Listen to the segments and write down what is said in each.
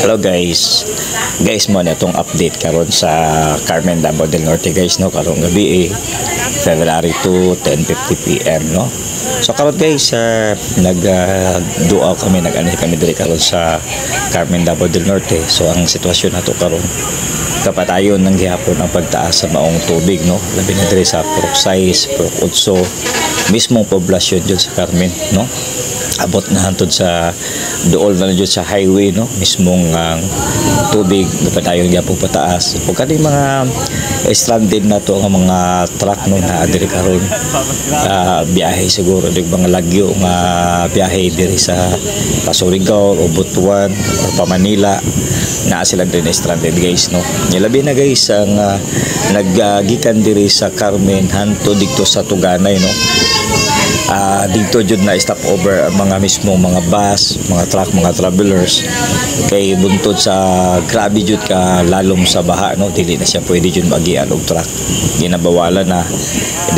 Hello guys mo na itong update karon sa Carmen Davao del Norte guys no, karong gabi February 2, 10:50 PM no. So karon guys nag-duaw kami, nag-ani kami diri karon sa Carmen Davao del Norte. So ang sitwasyon nato karon kapatayon ng gihapon ang pagtaas sa maong tubig no, labi na diri sa Purok 6, Purok 8 mismong poblasyon dyan sa Carmen no. Abot na hantod sa dool na dyan sa highway no, mismong tubig napadayon gyapon pataas. Ug kaning mga stranded na to ang mga truck no na diri karon biyahe siguro dig mga lagyo nga biyahe diri sa Surigao o Butuan o pa Manila na sila din stranded guys no. Labi na guys ang naggikan diri sa Carmen hanto dito sa Tuganay no. Dito jud na stop over ang mga mismong mga bus, mga truck, mga travelers kay buntod sa grabe jud ka lalom sa baha no, dili na siya pwede jud magian og truck, ginabawalan na.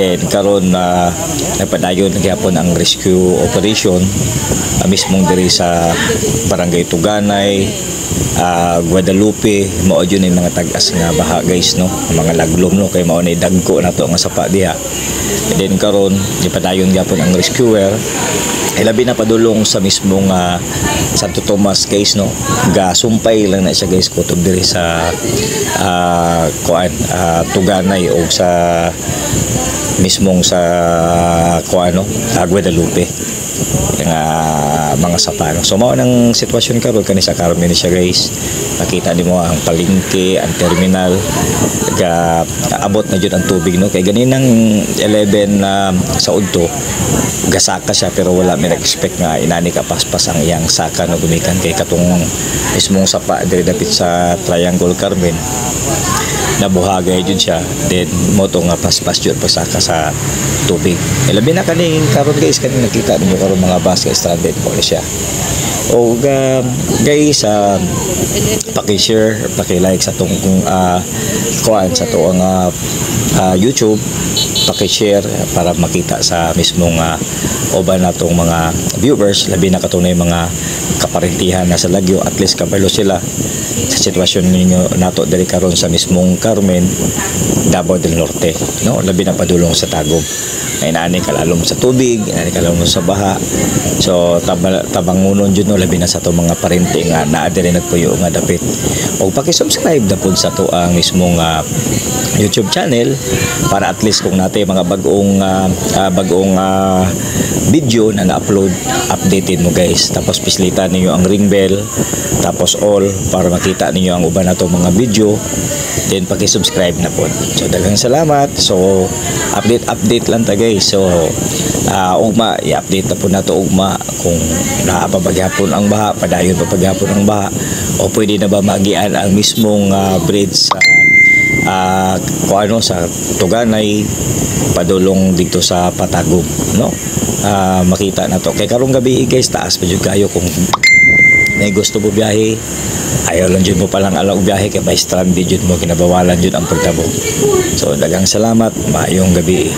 Then karon napadayon gyapon ang rescue operation mismong diri sa Barangay Tuganay, Guadalupe, mao jud ni mga tag-as nga baha guys no, mga laglom no, kay mao ni dagko na to nga sapa diha. Then karon gipadayon gyapon ang rescuer, labi na padulong sa mismong Santo Tomas guys no, gasumpay lang na siya guys kutob diri sa Tuganay o sa mismong sa Guadalupe yung mga sapa no. So mao nang sitwasyon karon kani sa Carmen siya guys. Nakita nimo ang palengke, ang terminal abot na jud ang tubig no, kay ganinang 11 sa udto gasaka siya pero wala may nag-expect nga inani ka paspas ang iyang saka no, gumikan kay katong mismong sapa diri dapit sa Triangle Carmen nabuhagay jud siya. Then moto nga paspas jud pasaka sa tubig. Labi na kaning karon guys, kaning nakita ninyo karon mga bus kay stranded po siya. O guys, paki-share, paki-like sa tong sa to ang YouTube, paki-share para makita sa mismong uban natong mga viewers, labi na katunay mga kaparintihan na sa lagyo, at least kabalo sila sa sitwasyon ninyo nato diri karon sa mismong Carmen Davao del Norte no. Labi na padulong sa tagom ay naani kalalom sa tubig, naani kalalom sa baha. So tabangunon jud no, labi na sa to mga parente nga naa diri nagpuyo nga dapit. Og paki-subscribe na pud sa to ang mismong YouTube channel para at least kung natin mga bagong video na na-upload, updated mo guys. Tapos pislitan niyo ang ring bell, tapos all para makita niyo ang uban nato mga video. Then paki-subscribe na po. So daghang salamat. So update lang ta guys. So ugma i-update na po nato ugma kung naapapaghapon ang baha, padayon pa paghapon ang baha, o pwede na ba magian ang mismong bridge sa sa Tuganay padulong dito sa Patagum no. Makita na to kay karong gabi guys, taas pa jud kayo kung may gusto mo biyahe, ayaw lang jud mo palang alaw biyahe kay may stranded jud mo, kinabawalan jud ang pagtabo. So daghang salamat, maayong gabi.